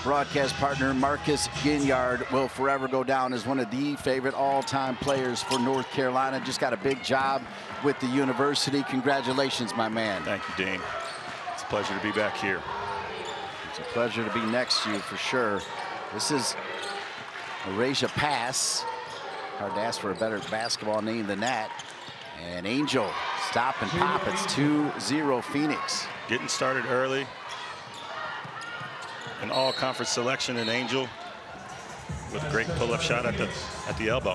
broadcast partner Marcus Ginyard will forever go down as one of the favorite all-time players for North Carolina. Just got a big job with the university. Congratulations, my man. Thank you, Dean. It's a pleasure to be back here. It's a pleasure to be next to you for sure. This is a Raja pass. Hard to ask for a better basketball name than that. And Angel, stop and pop. It's 2-0 Phoenix. Getting started early. An all-conference selection in Angel with a great pull-up shot at the elbow.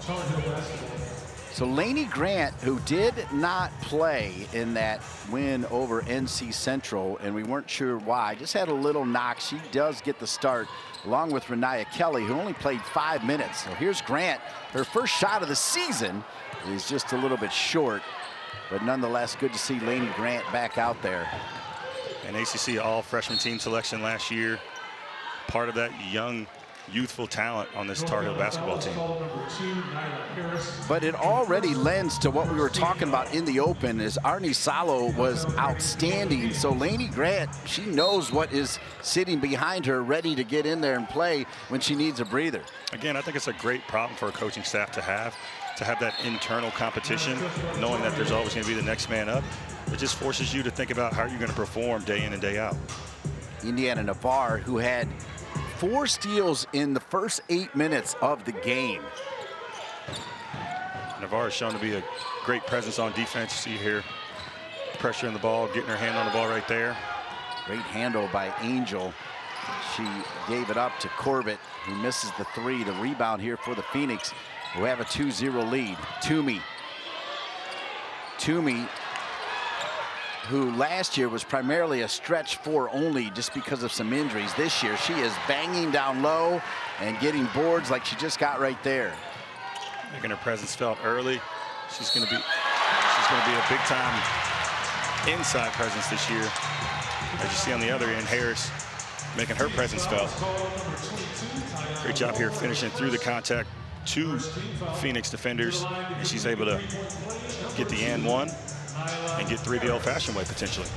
So Lanie Grant, who did not play in that win over NC Central, and we weren't sure why, just had a little knock. She does get the start, along with Renaya Kelly, who only played 5 minutes. So here's Grant. Her first shot of the season is just a little bit short, but nonetheless, good to see Lanie Grant back out there. An ACC all-freshman team selection last year. Part of that young, youthful talent on this Tar Heel basketball team. But it already lends to what we were talking about in the open, as Arnie Salo was outstanding. So Lanie Grant, she knows what is sitting behind her, ready to get in there and play when she needs a breather. Again, I think it's a great problem for a coaching staff to have that internal competition, knowing that there's always going to be the next man up. It just forces you to think about how you're going to perform day in and day out. Indya Nivar, who had 4 steals in the first 8 minutes of the game. Nivar is shown to be a great presence on defense. You see here, pressuring the ball, getting her hand on the ball right there. Great handle by Angel. She gave it up to Corbett, who misses the 3. The rebound here for the Phoenix, who have a 2-0 lead. Tumi, who last year was primarily a stretch 4 only just because of some injuries. This year, she is banging down low and getting boards like she just got right there. Making her presence felt early. She's going to be a big-time inside presence this year. As you see on the other end, Harris making her presence felt. Great job here finishing through the contact. 2 Phoenix defenders, and she's able to get the and 1 and get 3 the old-fashioned way potentially.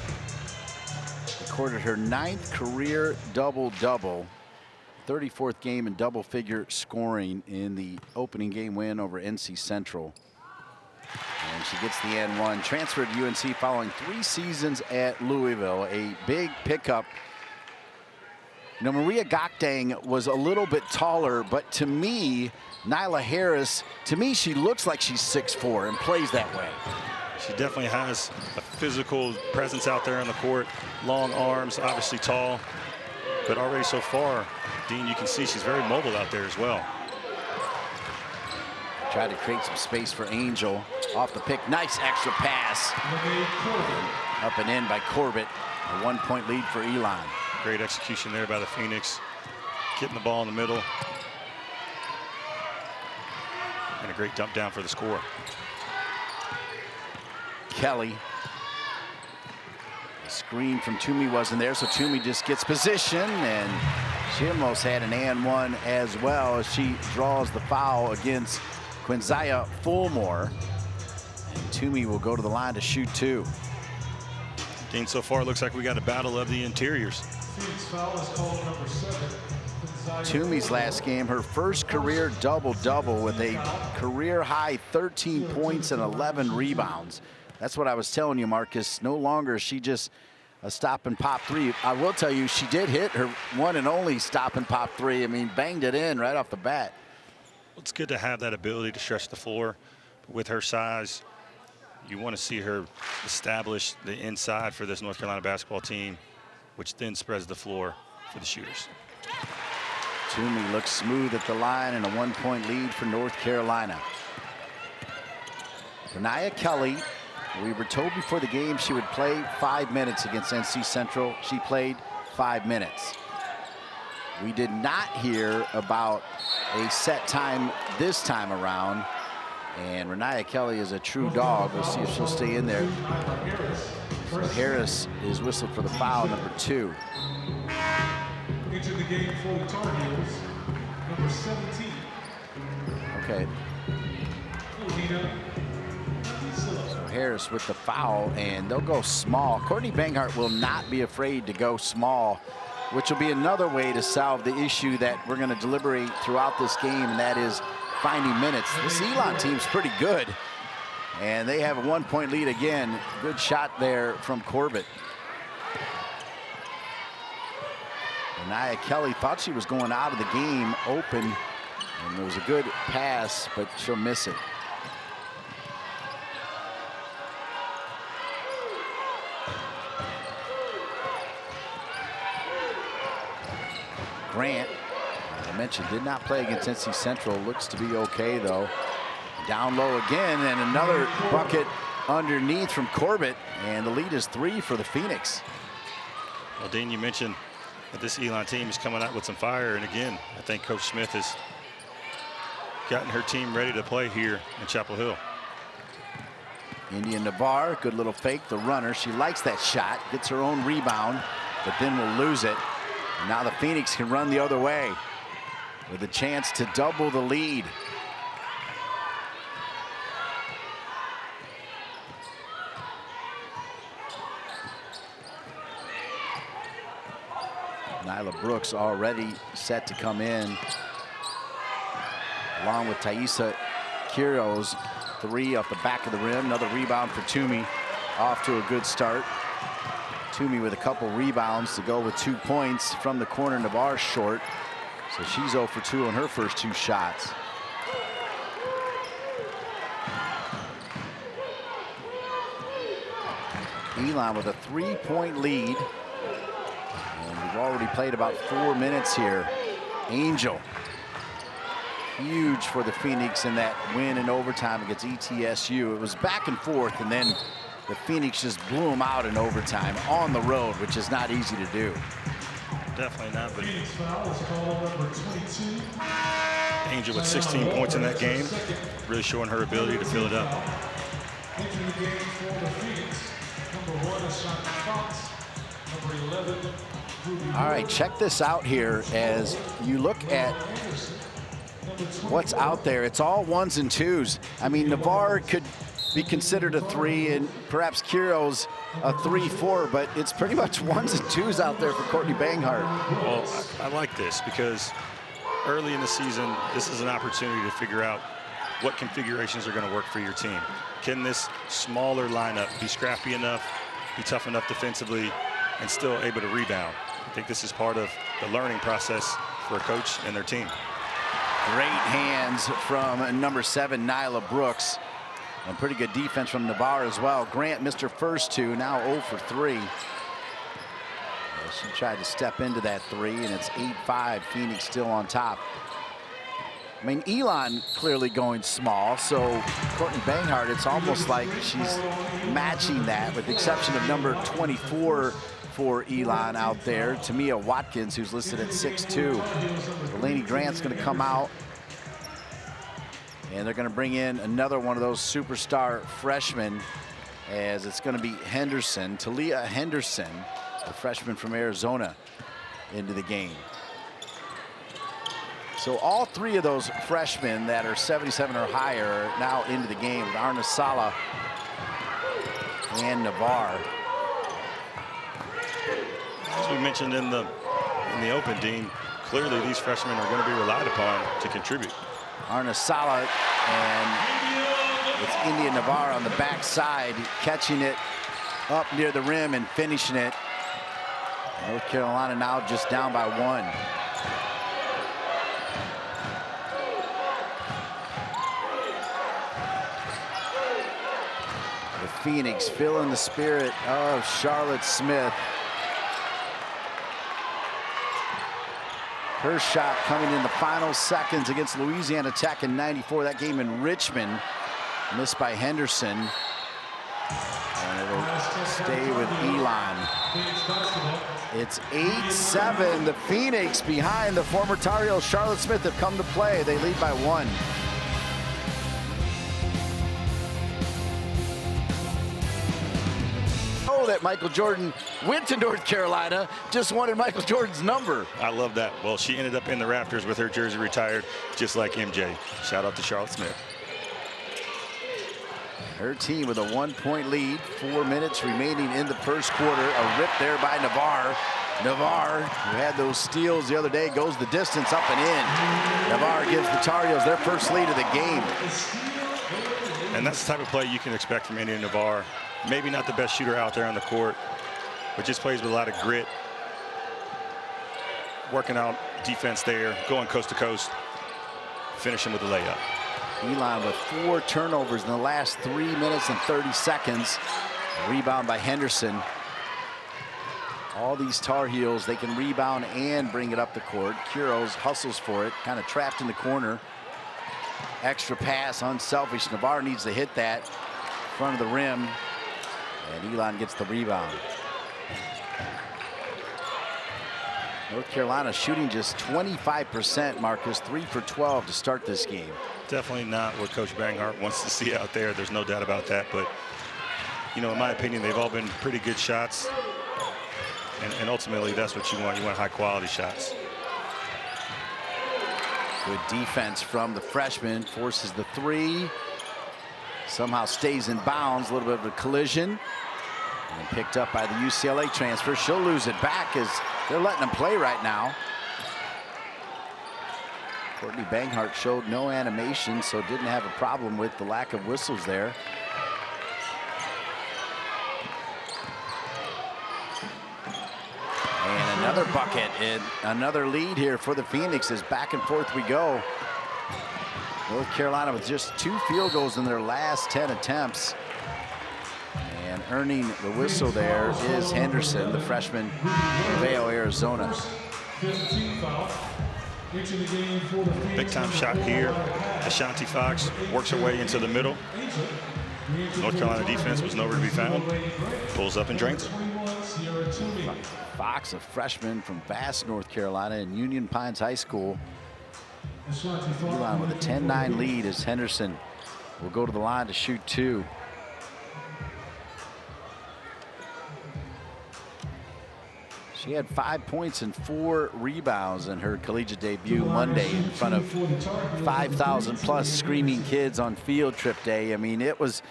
Recorded her 9th career double-double, 34th game in double-figure scoring in the opening game win over NC Central. And she gets the and 1. Transferred to UNC following 3 seasons at Louisville. A big pickup. You know, Maria Gokdang was a little bit taller, but to me, Nyla Harris, to me, she looks like she's 6'4" and plays that way. She definitely has a physical presence out there on the court. Long arms, obviously tall. But already so far, Dean, you can see she's very mobile out there as well. Tried to create some space for Angel. Off the pick, nice extra pass. Up and in by Corbett. A 1-point lead for Elon. Great execution there by the Phoenix. Getting the ball in the middle. And a great dump down for the score. Kelly. The screen from Tumi wasn't there, so Tumi just gets position, and she almost had an and 1 as well as she draws the foul against Quinzaya Fulmore. And Tumi will go to the line to shoot 2. Dean, so far it looks like we got a battle of the interiors. Tumi's last game, her first career double-double with a career-high 13 points and 11 rebounds. That's what I was telling you, Marcus. No longer is she just a stop-and-pop 3. I will tell you, she did hit her one and only stop-and-pop 3. I mean, banged it in right off the bat. It's good to have that ability to stretch the floor. With her size, you want to see her establish the inside for this North Carolina basketball team, which then spreads the floor for the shooters. Tumi looks smooth at the line, and a 1-point lead for North Carolina. Renaya Kelly, we were told before the game she would play 5 minutes against NC Central. She played 5 minutes. We did not hear about a set time this time around, and Renaya Kelly is a true dog. We'll see if she'll stay in there. So Harris is whistled for the foul, number 2. Into the game for the Tar Heels, number 17. Okay. So Harris with the foul, and they'll go small. Courtney Banghart will not be afraid to go small which will be another way to solve the issue that we're going to deliberate throughout this game, and that is finding minutes. This Elon team's pretty good, and they have a 1-point lead again. Good shot there from Corbett. Nia Kelly thought she was going out of the game open, and it was a good pass, but she'll miss it. Grant, as I mentioned, did not play against NC Central. Looks to be okay, though. Down low again, and another bucket underneath from Corbett, and the lead is 3 for the Phoenix. Well, Dean, you mentioned that this Elon team is coming out with some fire, and again, I think Coach Smith has gotten her team ready to play here in Chapel Hill. Indya Nivar, good little fake, the runner. She likes that shot, gets her own rebound, but then will lose it. And now the Phoenix can run the other way with a chance to double the lead. Nyla Brooks already set to come in, along with Taisa Quiros. 3 off the back of the rim. Another rebound for Tumi. Off to a good start. Tumi with a couple rebounds to go with 2 points from the corner. Nivar short. So she's 0 for 2 on her first 2 shots. Elon with a 3-point lead. And we've already played about 4 minutes here. Angel. Huge for the Phoenix in that win in overtime against ETSU. It was back and forth, and then the Phoenix just blew them out in overtime on the road, which is not easy to do. Definitely not, but Angel with 16 points in that game, really showing her ability to fill it up. Entering the game for the Phoenix, number 1 is Shaka Fox, number 11, Ruby. All right, check this out here as you look at what's out there. It's all 1s and 2s. I mean, Nivar could be considered a 3 and perhaps Quiros a 3-4, but it's pretty much 1s and 2s out there for Courtney Banghart. Well, I like this because early in the season, this is an opportunity to figure out what configurations are going to work for your team. Can this smaller lineup be scrappy enough, be tough enough defensively, and still able to rebound? I think this is part of the learning process for a coach and their team. Great hands from number 7, Nyla Brooks. And pretty good defense from Nivar as well. Grant missed her first 2, now 0 for 3. She tried to step into that 3, and it's 8-5. Phoenix still on top. I mean, Elon clearly going small, so Courtney Banghart, it's almost like she's matching that, with the exception of number 24 for Elon out there, Tamia Watkins, who's listed at 6'2". Lanie Grant's going to come out, and they're going to bring in another one of those superstar freshmen, as it's going to be Henderson, Taliyah Henderson, the freshman from Arizona, into the game. So all 3 of those freshmen that are 77 or higher are now into the game, with Arna Sala and Nivar. As we mentioned in the open, Dean, clearly these freshmen are going to be relied upon to contribute. Arna Sala, and it's Indya Nivar on the backside, catching it up near the rim and finishing it. North Carolina now just down by 1. The Phoenix feeling the spirit of Charlotte Smith. Her shot coming in the final seconds against Louisiana Tech in '94. That game in Richmond, missed by Henderson. And it'll stay with Elon. It's 8-7. The Phoenix behind the former Tar Heels Charlotte Smith have come to play. They lead by 1. That Michael Jordan went to North Carolina, just wanted Michael Jordan's number. I love that. Well, she ended up in the rafters with her jersey retired, just like MJ. Shout out to Charlotte Smith. Her team with a 1-point lead, 4 minutes remaining in the first quarter. A rip there by Nivar. Nivar, who had those steals the other day, goes the distance up and in. Nivar gives the Tar Heels their first lead of the game. And that's the type of play you can expect from Indya Nivar. Maybe not the best shooter out there on the court, but just plays with a lot of grit. Working out defense there, going coast to coast, finishing with the layup. Elon with 4 turnovers in the last 3 minutes and 30 seconds. Rebound by Henderson. All these Tar Heels, they can rebound and bring it up the court. Kuros hustles for it, kind of trapped in the corner. Extra pass, unselfish. Nivar needs to hit that in front of the rim. And Elon gets the rebound. North Carolina shooting just 25%, Marcus, 3 for 12 to start this game. Definitely not what Coach Banghart wants to see out there. There's no doubt about that. But, you know, in my opinion, they've all been pretty good shots. And ultimately, that's what you want. You want high-quality shots. Good defense from the freshman. Forces the 3. Somehow stays in bounds. A little bit of a collision. And picked up by the UCLA transfer. She'll lose it back as they're letting them play right now. Courtney Banghart showed no animation, so didn't have a problem with the lack of whistles there. And another bucket and another lead here for the Phoenix as back and forth we go. North Carolina with just 2 field goals in their last 10 attempts. And earning the whistle there is Henderson, the freshman from Vail, Arizona. Big time shot here. Ashanti Fox works her way into the middle. North Carolina defense was nowhere to be found. Pulls up and drains it. Fox, a freshman from Bass, North Carolina, and Union Pines High School. Elon with a 10-9 lead as Henderson will go to the line to shoot 2. She had 5 points and 4 rebounds in her collegiate debut Monday in front of 5,000 plus screaming kids on field trip day. I mean, it was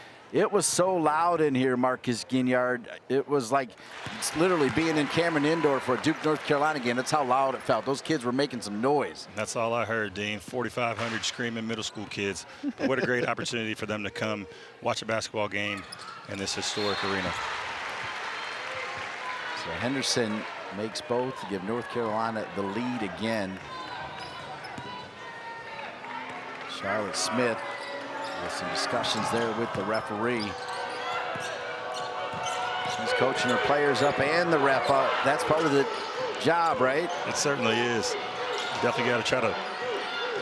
so loud in here, Marcus Ginyard. It was like it's literally being in Cameron Indoor for a Duke, North Carolina game. That's how loud it felt. Those kids were making some noise. That's all I heard, Dean. 4,500 screaming middle school kids. What a great opportunity for them to come watch a basketball game in this historic arena. So Henderson makes both to give North Carolina the lead again. Charlotte Smith with some discussions there with the referee. She's coaching her players up and the ref up. That's part of the job, right? It certainly is. Definitely got to try to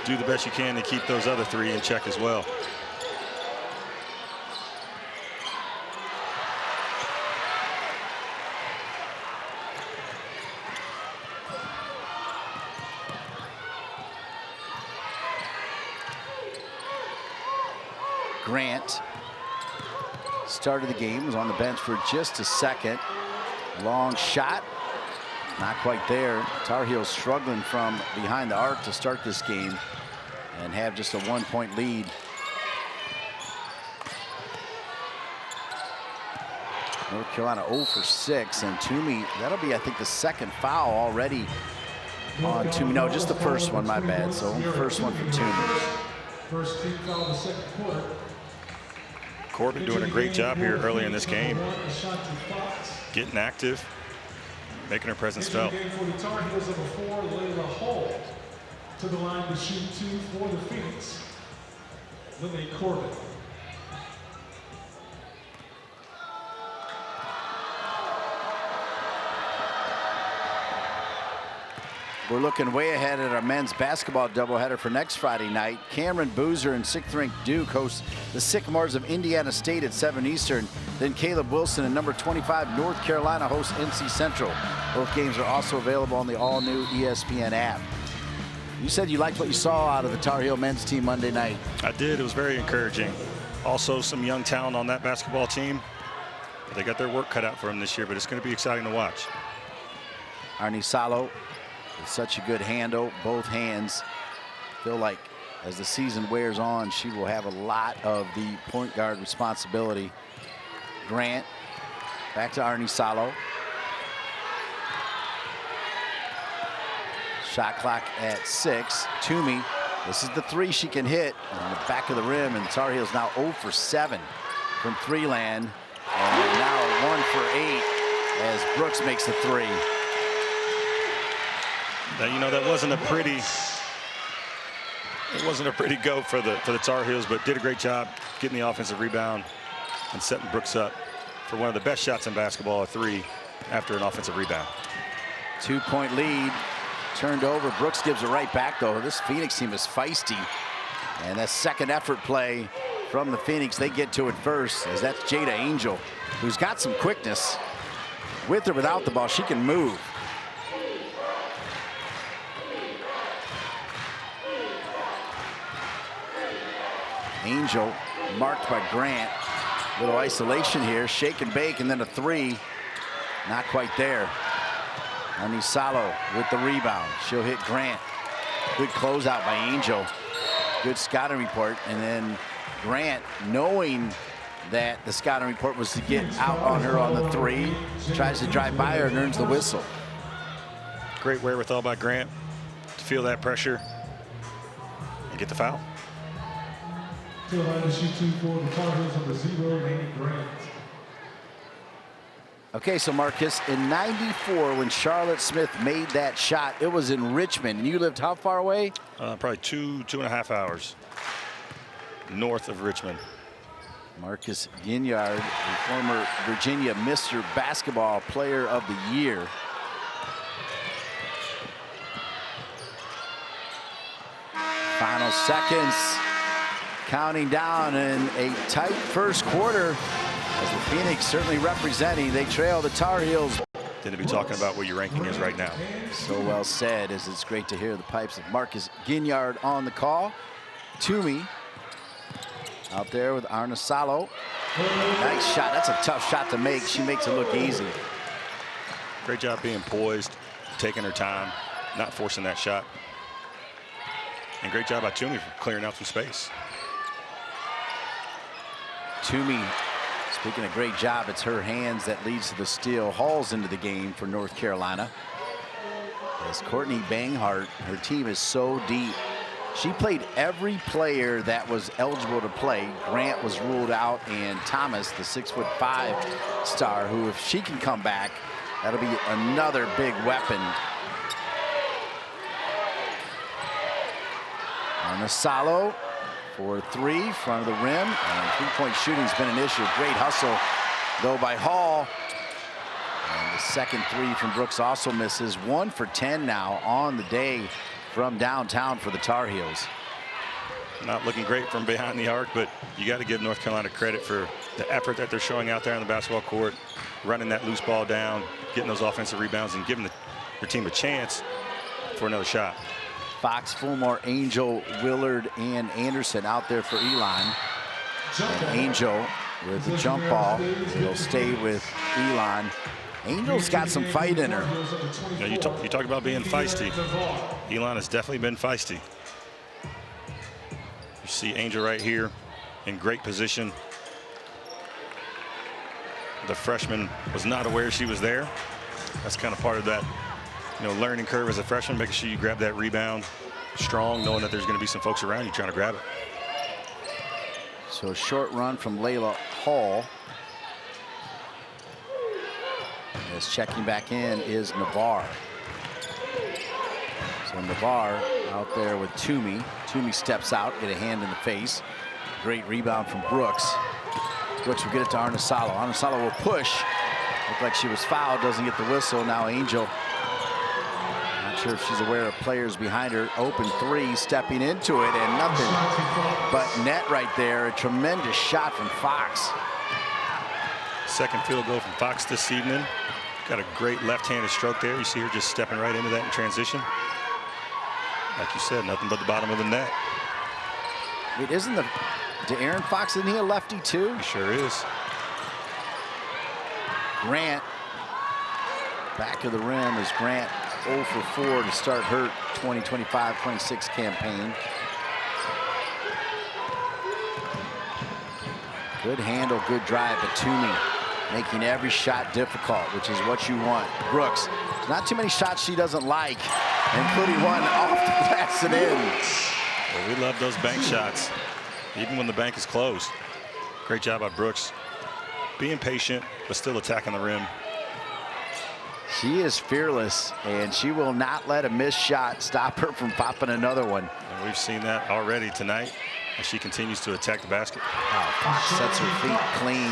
do the best you can to keep those other 3 in check as well. Grant started the game, was on the bench for just a second. Long shot, not quite there. Tar Heels struggling from behind the arc to start this game and have just a 1-point lead. North Carolina 0 for 6, and Tumi, that'll be, I think, the second foul already on Tumi. No, just the first one, my bad. So first one for Tumi. First team foul the second quarter. Corbett doing a great job here early in this game. Getting active, making her presence felt. For the Tar Heels, number 4, Layla Hall, to the line to shoot 2 for the Phoenix. Lanie Grant. We're looking way ahead at our men's basketball doubleheader for next Friday night. Cameron Boozer and 6th-ranked Duke host the Sycamores of Indiana State at 7 Eastern. Then Caleb Wilson and number 25 North Carolina host NC Central. Both games are also available on the all-new ESPN app. You said you liked what you saw out of the Tar Heel men's team Monday night. I did. It was very encouraging. Also, some young talent on that basketball team. They got their work cut out for them this year, but it's going to be exciting to watch. Arnie Salo with such a good handle, both hands. Feel like as the season wears on, she will have a lot of the point guard responsibility. Grant back to Arnie Salo. Shot clock at 6. Tumi, this is the 3 she can hit on the back of the rim, and Tar Heels now 0 for 7 from 3 land. And now 1 for 8 as Brooks makes the 3. Now, you know, that wasn't a pretty go for the Tar Heels, but did a great job getting the offensive rebound and setting Brooks up for one of the best shots in basketball, a 3 after an offensive rebound. 2-point lead turned over. Brooks gives it right back, though. This Phoenix team is feisty, and that second effort play from the Phoenix, they get to it first, as that's Jada Angel, who's got some quickness. With or without the ball, she can move. Angel marked by Grant. Little isolation here, shake and bake, and then a 3. Not quite there. Anisalo with the rebound. She'll hit Grant. Good closeout by Angel. Good scouting report. And then Grant, knowing that the scouting report was to get out on her on the 3, tries to drive by her and earns the whistle. Great wherewithal by Grant to feel that pressure and get the foul. To the line to shoot 2 for the Tar Heels, number 0, Lanie Grant. Okay, so Marcus, in '94, when Charlotte Smith made that shot, it was in Richmond, and you lived how far away? Probably 2.5 hours north of Richmond. Marcus Ginyard, the former Virginia Mr. Basketball Player of the Year. Final seconds, counting down in a tight first quarter. As the Phoenix certainly representing, they trail the Tar Heels. Didn't be talking about what your ranking is right now. So well said, as it's great to hear the pipes of Marcus Ginyard on the call. Tumi out there with Arnasalo. Nice shot. That's a tough shot to make. She makes it look easy. Great job being poised, taking her time, not forcing that shot. And great job by Tumi for clearing out some space. Tumi, speaking of great job, it's her hands that leads to the steal. Hauls into the game for North Carolina. As Courtney Banghart, her team is so deep. She played every player that was eligible to play. Grant was ruled out, and Thomas, the 6'5" star, who, if she can come back, that'll be another big weapon. Arnasalo for 3, front of the rim, and 3-point shooting's been an issue. Great hustle, though, by Hall. And the second 3 from Brooks also misses. 1 for 10 now on the day from downtown for the Tar Heels. Not looking great from behind the arc, but you got to give North Carolina credit for the effort that they're showing out there on the basketball court, running that loose ball down, getting those offensive rebounds, and giving their team a chance for another shot. Fox, Fulmore, Angel, Willard, and Anderson out there for Elon. And Angel with the jump ball. He'll stay with Elon. Angel's got some fight in her. You know, you talk about being feisty. Elon has definitely been feisty. You see Angel right here in great position. The freshman was not aware she was there. That's kind of part of that, you know, learning curve as a freshman, making sure you grab that rebound strong, knowing that there's going to be some folks around you trying to grab it. So a short run from Layla Hall. As checking back in is Nivar. So Nivar out there with Tumi. Tumi steps out, get a hand in the face. Great rebound from Brooks. Brooks will get it to Arnasalo. Arnasalo will push. Looked like she was fouled, doesn't get the whistle. Now Angel, not sure if she's aware of players behind her. Open 3, stepping into it, and nothing but net right there. A tremendous shot from Fox. Second field goal from Fox this evening. Got a great left-handed stroke there. You see her just stepping right into that in transition. Like you said, nothing but the bottom of the net. Wait, De'Aaron Fox, isn't he a lefty too? He sure is. Grant, back of the rim as Grant 0 for 4 to start her 2025-26 campaign. Good handle, good drive, but Tumi making every shot difficult, which is what you want. Brooks, not too many shots she doesn't like. including one off the glass and in. Well, we love those bank shots, even when the bank is closed. Great job by Brooks. Being patient, but still attacking the rim. She is fearless, and she will not let a missed shot stop her from popping another one. And we've seen that already tonight as she continues to attack the basket. Wow, Fox sets her feet clean.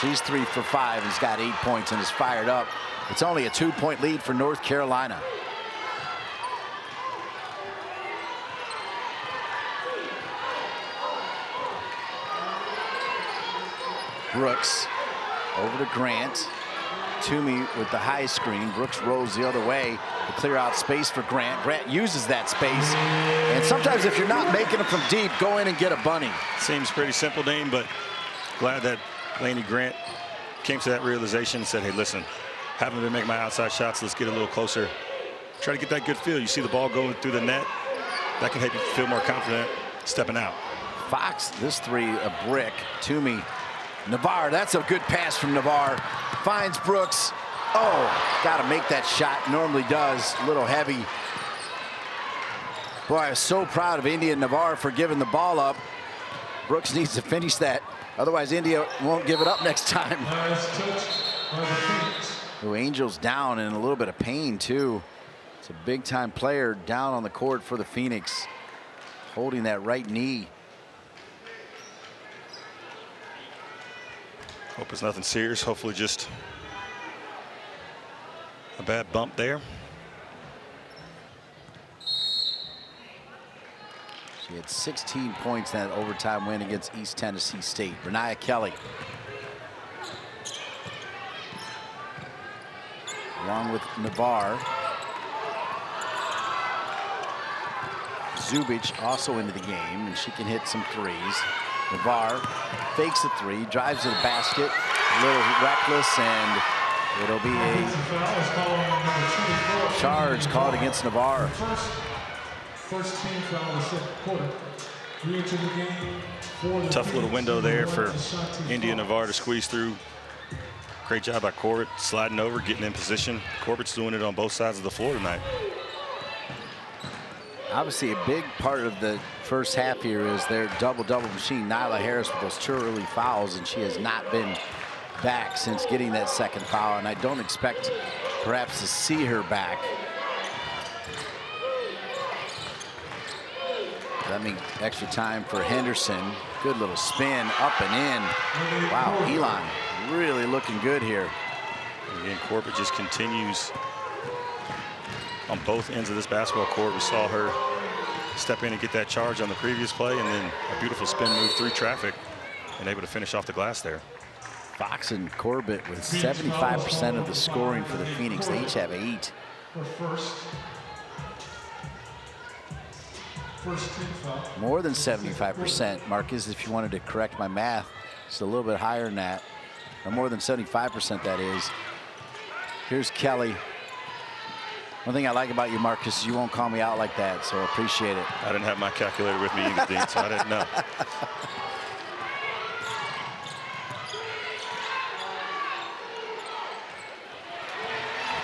She's 3 for 5 and has got 8 points and is fired up. It's only a 2-point lead for North Carolina. Brooks over to Grant. Tumi with the high screen. Brooks rolls the other way to clear out space for Grant. Grant uses that space. And sometimes if you're not making them from deep, go in and get a bunny. Seems pretty simple, Dane, but glad that Lanie Grant came to that realization and said, hey, listen, haven't been making my outside shots. Let's get a little closer. Try to get that good feel. You see the ball going through the net. That can help you feel more confident stepping out. Fox, this three, a brick. Tumi. Nivar, that's a good pass from Nivar. Finds Brooks. Oh, got to make that shot. Normally does. A little heavy. Boy, I was so proud of Indya Nivar for giving the ball up. Brooks needs to finish that. Otherwise, India won't give it up next time. Nice touch by the Phoenix. Oh, Angel's down in a little bit of pain, too. It's a big-time player down on the court for the Phoenix, holding that right knee. Hope it's nothing serious. Hopefully just a bad bump there. She had 16 points in that overtime win against East Tennessee State. Rennia Kelly. Along with Nivar. Zubic also into the game, and she can hit some threes. Nivar fakes a three, drives to the basket, a little reckless, and it'll be a charge called against Nivar. First team foul in the second quarter. Re-enter the game for the Tough little window there for Ashanti Indya Nivar to squeeze through. Great job by Corbett, sliding over, getting in position. Corbett's doing it on both sides of the floor tonight. Obviously, a big part of the first half here is their double-double machine. Nyla Harris with those 2 early fouls, and she has not been back since getting that second foul, and I don't expect perhaps to see her back. That means extra time for Henderson. Good little spin, up and in. Wow, Elon really looking good here. And again, Corbett just continues on both ends of this basketball court. We saw her step in and get that charge on the previous play, and then a beautiful spin move through traffic and able to finish off the glass there. Fox and Corbett with 75% of the scoring for the Phoenix. They each have 8. First team foul. More than 75%, Marcus, if you wanted to correct my math. It's a little bit higher than that. Or more than 75%, that is. Here's Kelly. One thing I like about you, Marcus, is you won't call me out like that, so I appreciate it. I didn't have my calculator with me either, Dean, so I didn't know.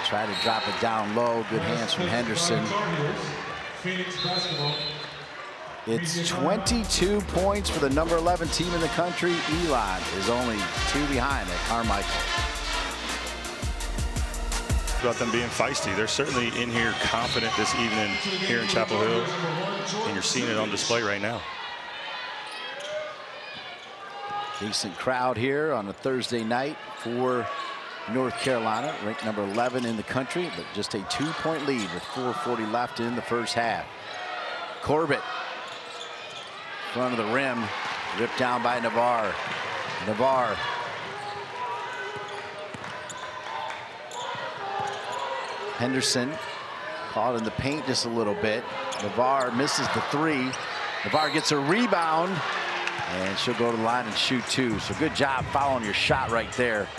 Try to drop it down low. Good hands from Henderson. Phoenix basketball. It's 22 points for the number 11 team in the country. Elon is only 2 behind at Carmichael. About them being feisty. They're certainly in here confident this evening here in Chapel Hill, and you're seeing it on display right now. Decent crowd here on a Thursday night for North Carolina, ranked number 11 in the country, but just a 2-point lead with 4:40 left in the first half. Corbett, front of the rim, ripped down by Nivar. Nivar. Henderson caught in the paint just a little bit. Nivar misses the 3. Nivar gets a rebound, and she'll go to the line and shoot 2. So good job following your shot right there.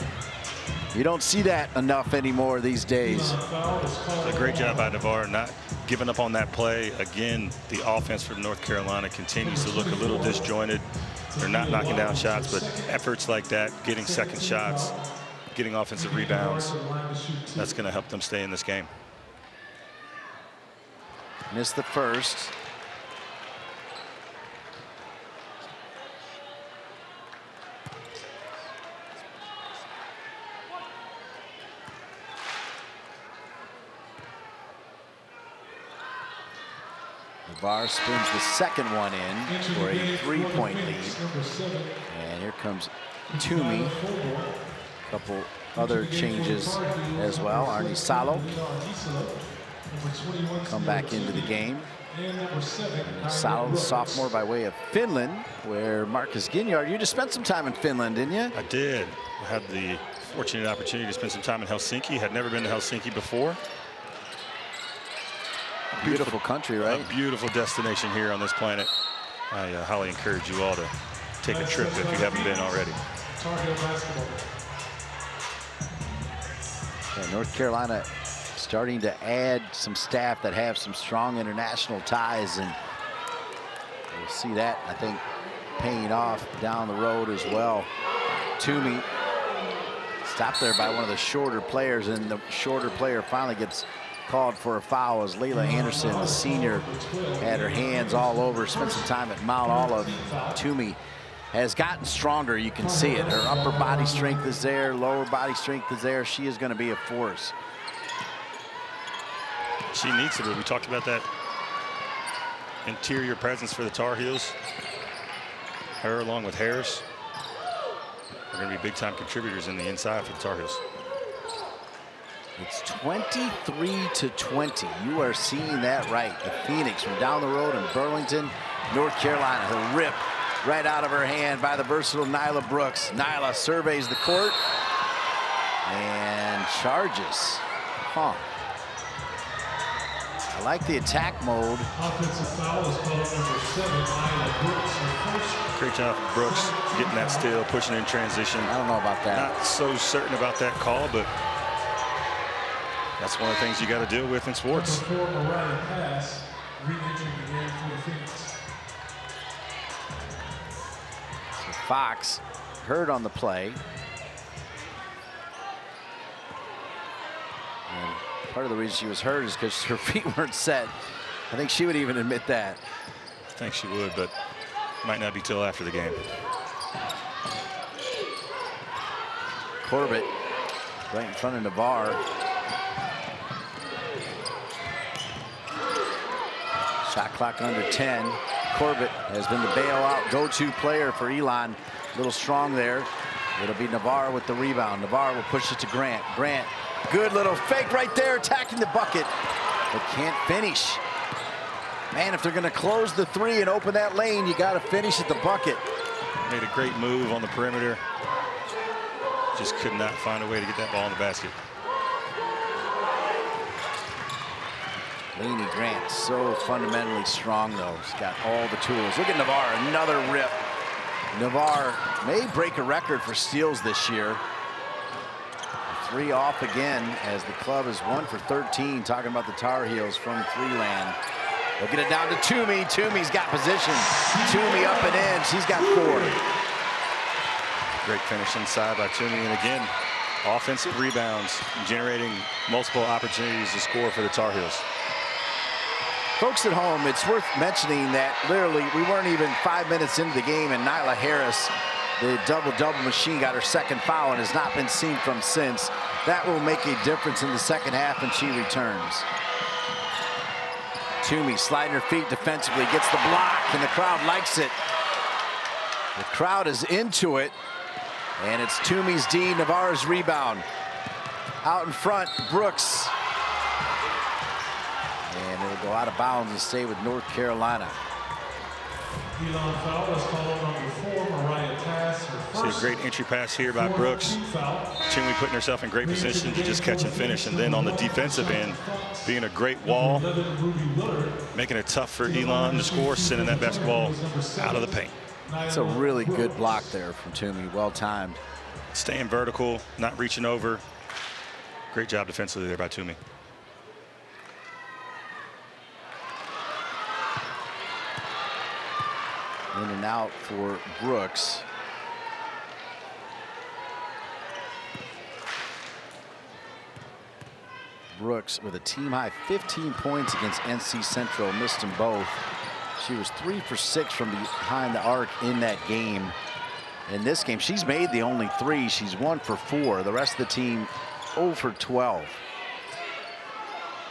You don't see that enough anymore these days. A great job by Nivar, not giving up on that play. Again, the offense for North Carolina continues to look a little disjointed. They're not knocking down shots, but efforts like that, getting second shots, getting offensive rebounds, that's going to help them stay in this game. Missed the first. Nivar spins the second one in for a 3-point lead. And here comes Tumi. A couple other changes as well. Arnie Salo come back into the game. Salo, the sophomore by way of Finland, where Marcus Ginyard, you just spent some time in Finland, didn't you? I did. I had the fortunate opportunity to spend some time in Helsinki. Had never been to Helsinki before. Beautiful country, right? A beautiful destination here on this planet. I highly encourage you all to take a trip if you haven't been already. Yeah, North Carolina starting to add some staff that have some strong international ties, and we'll see that, I think, paying off down the road as well. Tumi stopped there by one of the shorter players, and the shorter player finally gets called for a foul as Taliyah Henderson, the senior, had her hands all over, spent some time at Mount Olive. Tumi has gotten stronger, you can see it. Her upper body strength is there, lower body strength is there. She is going to be a force. She needs to be. We talked about that interior presence for the Tar Heels. Her along with Harris are going to be big-time contributors in the inside for the Tar Heels. It's 23-20. You are seeing that right. The Phoenix from down the road in Burlington, North Carolina. The rip right out of her hand by the versatile Nyla Brooks. Nyla surveys the court and charges. Huh. I like the attack mode. Offensive foul is called number 7, Nyla Brooks. Her first. Great job, Brooks, getting that steal, pushing in transition. I don't know about that. Not so certain about that call, but that's one of the things you got to deal with in sports. Number 4, Mariah Pass, re-entering the game for the Phoenix. So Fox hurt on the play. And part of the reason she was hurt is because her feet weren't set. I think she would even admit that. I think she would, but might not be till after the game. Corbett right in front of Nivar. Shot clock under 10. Corbett has been the bailout go-to player for Elon. A little strong there. It'll be Nivar with the rebound. Nivar will push it to Grant. Grant, good little fake right there, attacking the bucket, but can't finish. Man, if they're going to close the three and open that lane, you got to finish at the bucket. Made a great move on the perimeter. Just could not find a way to get that ball in the basket. Lanie Grant, so fundamentally strong, though. He's got all the tools. Look at Nivar, another rip. Nivar may break a record for steals this year. 3 off again as the club is 1 for 13. Talking about the Tar Heels from 3-land. They'll get it down to Tumi. Tumi's got position. Tumi up and in. She's got 4. Great finish inside by Tumi, and again, offensive rebounds, generating multiple opportunities to score for the Tar Heels. Folks at home, it's worth mentioning that literally we weren't even 5 minutes into the game, and Nyla Harris, the double-double machine, got her second foul and has not been seen from since. That will make a difference in the second half when she returns. Tumi sliding her feet defensively, gets the block, and the crowd likes it. The crowd is into it, and it's Tumi's D, Nivar's rebound. Out in front, Brooks. And it'll go out of bounds and stay with North Carolina. Elon foul is called number 4, Mariah Pass. See a great entry pass here by Brooks. Tumi putting herself in great position to just catch and finish. And then on the defensive end, being a great wall, making it tough for Elon to score, sending that basketball out of the paint. It's a really good block there from Tumi, well timed. Staying vertical, not reaching over. Great job defensively there by Tumi. In and out for Brooks. Brooks with a team-high 15 points against NC Central, missed them both. She was 3 for 6 from behind the arc in that game. In this game, she's made the only 3. She's 1 for 4. The rest of the team 0 for 12.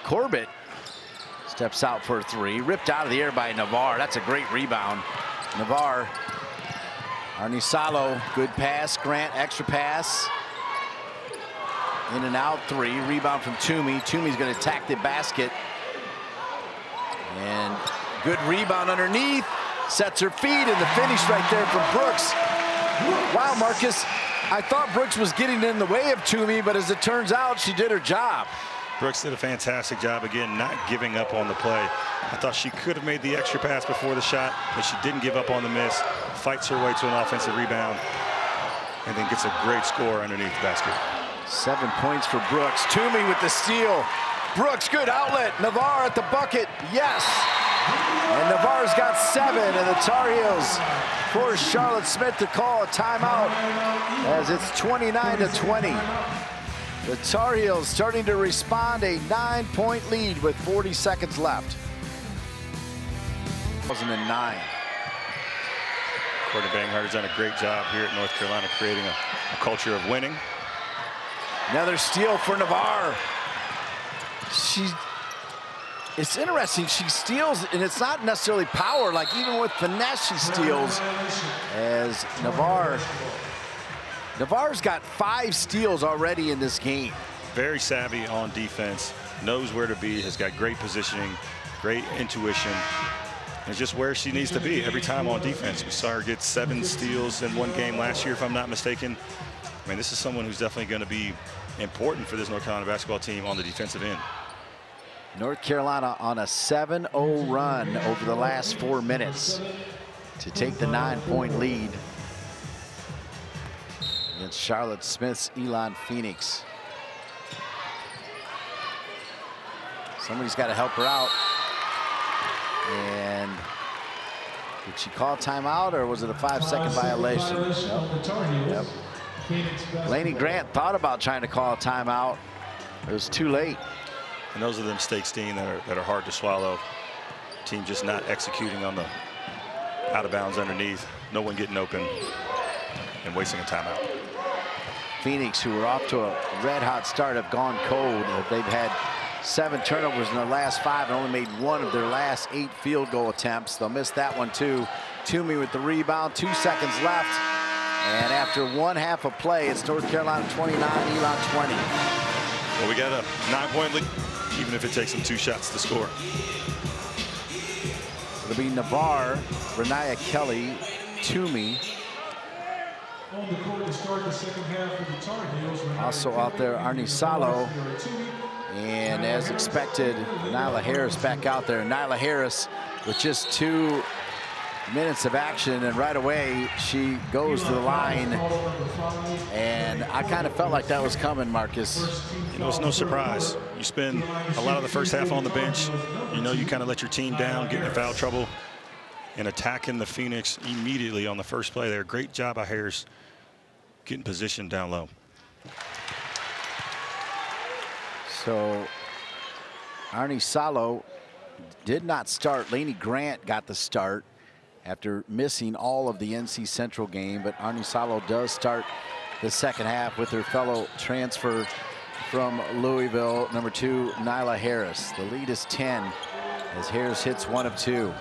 Corbett steps out for a 3, ripped out of the air by Nivar. That's a great rebound. Nivar, Arnisalo, good pass. Grant, extra pass. In and out 3, rebound from Tumi. Tumi's going to attack the basket. And good rebound underneath. Sets her feet, and the finish right there from Brooks. Wow, Marcus, I thought Brooks was getting in the way of Tumi, but as it turns out, she did her job. Brooks did a fantastic job, again, not giving up on the play. I thought she could have made the extra pass before the shot, but she didn't give up on the miss. Fights her way to an offensive rebound, and then gets a great score underneath the basket. 7 points for Brooks. Tumi with the steal. Brooks, good outlet. Nivar at the bucket. Yes. And Nivar's got 7, and the Tar Heels force Charlotte Smith to call a timeout as it's 29-20. The Tar Heels starting to respond, a 9-point lead with 40 seconds left. 2009. Courtney Banghart has done a great job here at North Carolina, creating a culture of winning. Another steal for Nivar. It's interesting, she steals, and it's not necessarily power, like even with finesse she steals, as Nivar's got 5 steals already in this game. Very savvy on defense, knows where to be, has got great positioning, great intuition, and just where she needs to be every time on defense. We saw her get 7 steals in one game last year, if I'm not mistaken. I mean, this is someone who's definitely going to be important for this North Carolina basketball team on the defensive end. North Carolina on a 7-0 run over the last 4 minutes to take the 9-point lead against Charlotte Smith's Elon Phoenix. Somebody's got to help her out. And did she call timeout, or was it a 5-second violation? Yep. Lanie Grant thought about trying to call a timeout. It was too late. And those are the mistakes, Dean, that are hard to swallow. Team just not executing on the out of bounds underneath. No one getting open and wasting a timeout. Phoenix, who were off to a red hot start, have gone cold. They've had 7 turnovers in their last 5 and only made 1 of their last 8 field goal attempts. They'll miss that one too. Toomey with the rebound, 2 seconds left. And after 1/2 of play, it's North Carolina 29, Elon 20. Well, we got a 9-point lead, even if it takes them 2 shots to score. It'll be Nivar, Renaya Kelly, Toomey. On the court to start the second half of the Tar Heels. Also out there, Arnisalo. And as expected, Nyla Harris back out there. Nyla Harris with just 2 minutes of action, and right away she goes to the line. And I kind of felt like that was coming, Marcus. You know, it's no surprise. You spend a lot of the first half on the bench. You know, you kind of let your team down, getting in foul trouble, and attacking the Phoenix immediately on the first play there. Great job by Harris getting positioned down low. So Arnisalo did not start. Lanie Grant got the start after missing all of the NC Central game, but Arnisalo does start the second half with her fellow transfer from Louisville, number 2, Nyla Harris. The lead is 10 as Harris hits 1 of 2.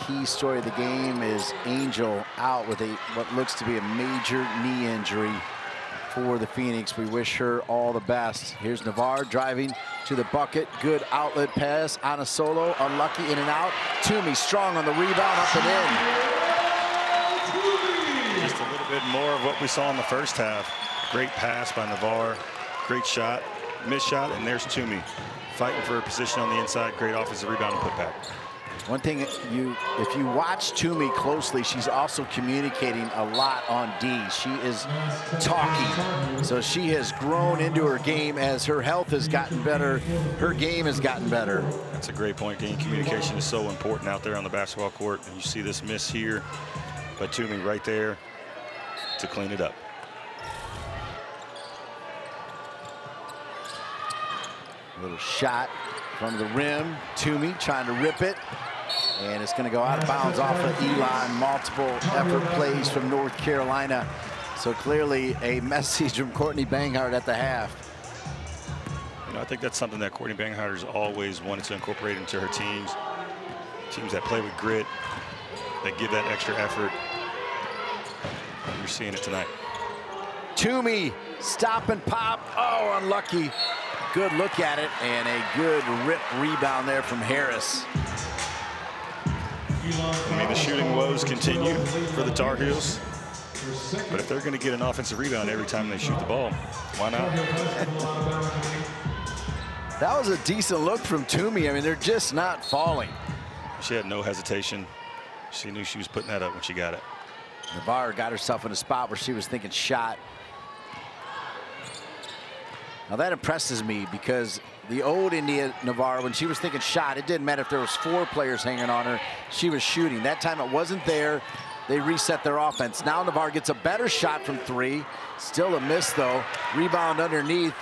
Key story of the game is Angel out with what looks to be a major knee injury for the Phoenix. We wish her all the best. Here's Nivar driving to the bucket. Good outlet pass on a solo. Unlucky in and out. Toomey strong on the rebound, up and in. Just a little bit more of what we saw in the first half. Great pass by Nivar. Great shot. Missed shot, and there's Toomey fighting for a position on the inside. Great offensive rebound and putback. One thing, if you watch Tumi closely, she's also communicating a lot on D. She is talking. So she has grown into her game as her health has gotten better. Her game has gotten better. That's a great point. Game communication is so important out there on the basketball court. And you see this miss here, but Tumi right there to clean it up. Little shot from the rim. Tumi trying to rip it. And it's going to go out of bounds off of Elon. Multiple effort plays from North Carolina. So clearly a message from Courtney Banghart at the half. You know, I think that's something that Courtney Banghart has always wanted to incorporate into her teams. Teams that play with grit, that give that extra effort. You're seeing it tonight. Tumi, stop and pop. Oh, unlucky. Good look at it, and a good rip rebound there from Harris. I mean, the shooting woes continue for the Tar Heels. But if they're going to get an offensive rebound every time they shoot the ball, why not? That was a decent look from Tumi. I mean, they're just not falling. She had no hesitation. She knew she was putting that up when she got it. Nivar got herself in a spot where she was thinking shot. Now that impresses me because the old Indya Nivar, when she was thinking shot, it didn't matter if there was 4 players hanging on her. She was shooting. That time it wasn't there. They reset their offense. Now Nivar gets a better shot from 3. Still a miss though. Rebound underneath.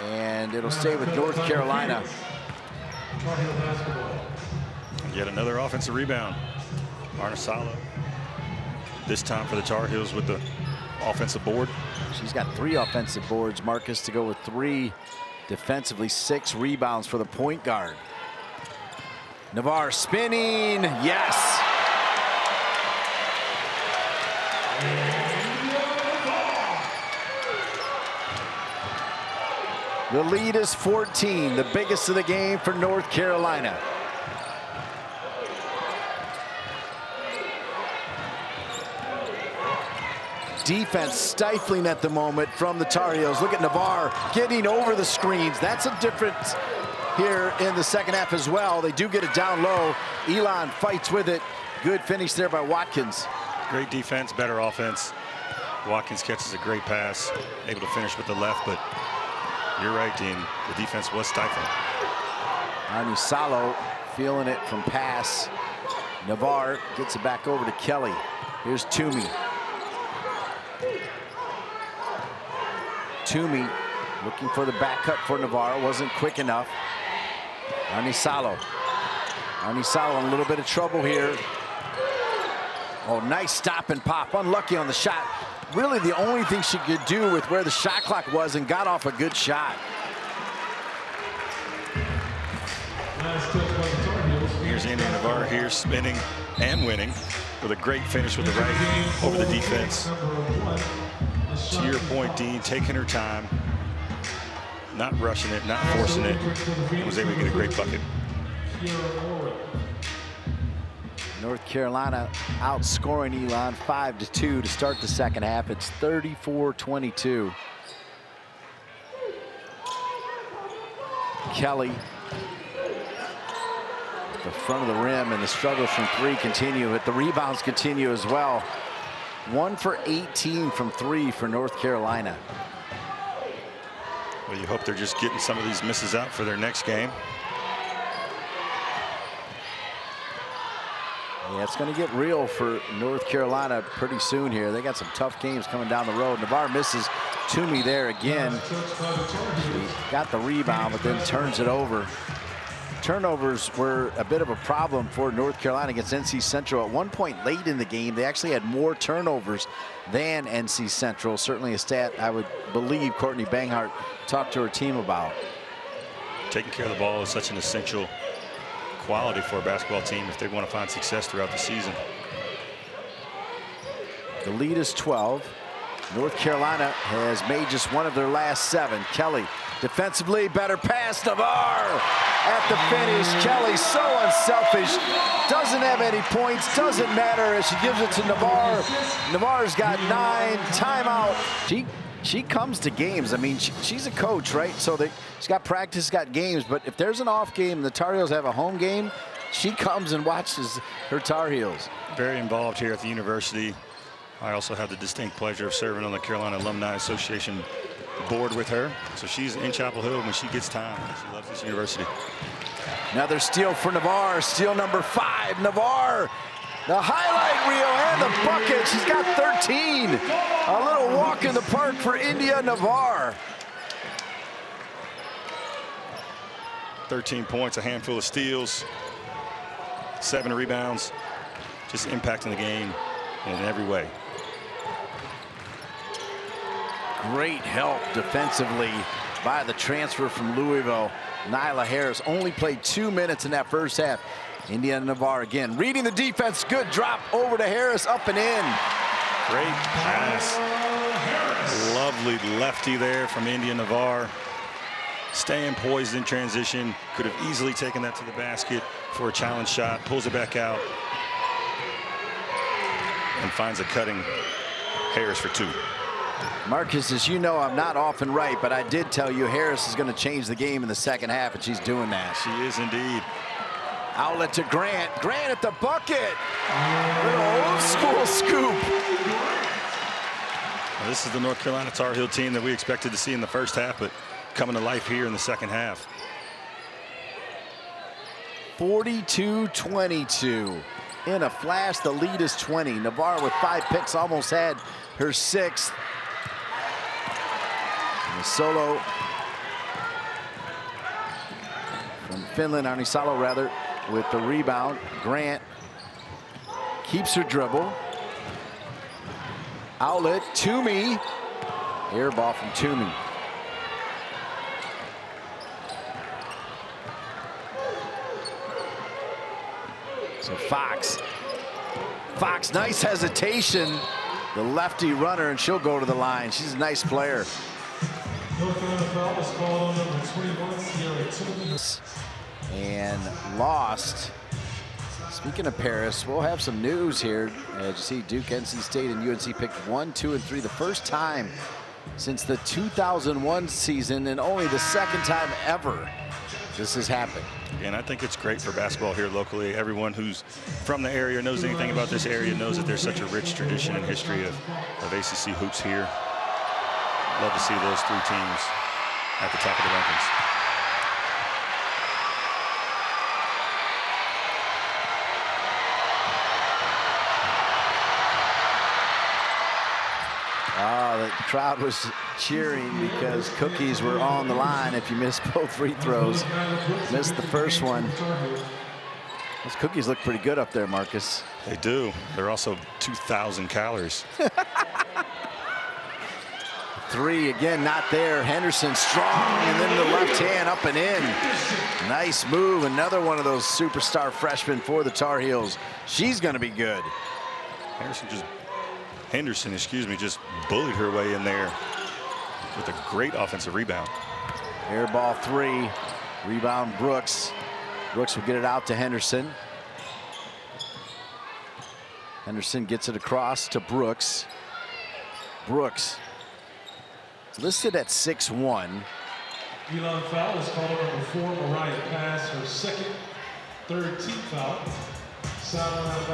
And it'll stay with North Carolina. Yet another offensive rebound. Arnisalo. This time for the Tar Heels with the offensive board. She's got 3 offensive boards, Marcus, to go with 3 defensively, 6 rebounds for the point guard. Nivar spinning, yes. The lead is 14, the biggest of the game for North Carolina. Defense stifling at the moment from the Tar Heels. Look at Nivar getting over the screens. That's a difference here in the second half as well. They do get it down low. Elon fights with it. Good finish there by Watkins. Great defense, better offense. Watkins catches a great pass, able to finish with the left, but you're right, Dean. The defense was stifling. Arnisalo feeling it from pass. Nivar gets it back over to Kelly. Here's Tumi. Tumi looking for the back cut for Nivar. Wasn't quick enough. Arnisalo. Arnisalo in a little bit of trouble here. Oh, nice stop and pop. Unlucky on the shot. Really the only thing she could do with where the shot clock was, and got off a good shot. Here's Indya Nivar here spinning and winning with a great finish with the right over the defense. To your point, Dean, taking her time, not rushing it, not forcing it, and was able to get a great bucket. North Carolina outscoring Elon 5-2 to start the second half. It's 34-22. Kelly, the front of the rim, and the struggles from 3 continue, but the rebounds continue as well. 1 for 18 from 3 for North Carolina. Well, you hope they're just getting some of these misses out for their next game. Yeah, it's going to get real for North Carolina pretty soon here. They got some tough games coming down the road. Nivar misses Tumi there again. She got the rebound, but then turns it over. Turnovers were a bit of a problem for North Carolina against NC Central. At one point late in the game, they actually had more turnovers than NC Central. Certainly a stat I would believe Courtney Banghart talked to her team about. Taking care of the ball is such an essential quality for a basketball team if they want to find success throughout the season. The lead is 12. North Carolina has made just one of their last 7. Kelly defensively, better pass. Nivar at the finish. Kelly so unselfish, doesn't have any points, doesn't matter as she gives it to Nivar. Nivar's got 9. Timeout. She comes to games. I mean, she's a coach, right? So she's got practice, got games. But if there's an off game, the Tar Heels have a home game, She comes and watches her Tar Heels. Very involved here at the university. I also have the distinct pleasure of serving on the Carolina Alumni Association board with her. So she's in Chapel Hill when she gets time. She loves this university. Another steal for Nivar, steal number 5. Nivar, the highlight reel and the bucket. She's got 13. A little walk in the park for Indya Nivar. 13 points, a handful of steals, 7 rebounds, just impacting the game in every way. Great help defensively by the transfer from Louisville. Nyla Harris only played 2 minutes in that first half. Indya Nivar again reading the defense. Good drop over to Harris, up and in. Great pass. Lovely lefty there from Indya Nivar. Staying poised in transition. Could have easily taken that to the basket for a challenge shot. Pulls it back out. And finds a cutting Harris for 2. Marcus, as you know, I'm not often right, but I did tell you Harris is going to change the game in the second half, and she's doing that. She is indeed. Outlet to Grant. Grant at the bucket. Little old school scoop. Well, this is the North Carolina Tar Heel team that we expected to see in the first half, but coming to life here in the second half. 42-22. In a flash, the lead is 20. Nivar with 5 picks, almost had her 6th. And a solo from Finland, Arnisalo rather, with the rebound. Grant keeps her dribble. Outlet, Tumi. Air ball from Tumi. So Fox, nice hesitation. The lefty runner, and she'll go to the line. She's a nice player. North Carolina foul is called on number 21, Sierra Tumi. And lost. Speaking of Paris, we'll have some news here. As you see, Duke, NC State, and UNC picked 1, 2, and 3. The first time since the 2001 season, and only the second time ever this has happened. And I think it's great for basketball here locally. Everyone who's from the area, knows anything about this area, knows that there's such a rich tradition and history of ACC hoops here. Love to see those 3 teams at the top of the rankings. The crowd was cheering because cookies were on the line if you missed both free throws. Missed the first one. Those cookies look pretty good up there, Marcus. They do. They're also 2,000 calories. 3 again, not there. Henderson strong, and then the left hand up and in. Nice move. Another one of those superstar freshmen for the Tar Heels. She's going to be good. Henderson, just bullied her way in there with a great offensive rebound. Air ball 3. Rebound Brooks. Brooks will get it out to Henderson. Henderson gets it across to Brooks. Brooks listed at 6'1". Elon foul is called on number 4, Mariah Pass, her second, third team foul.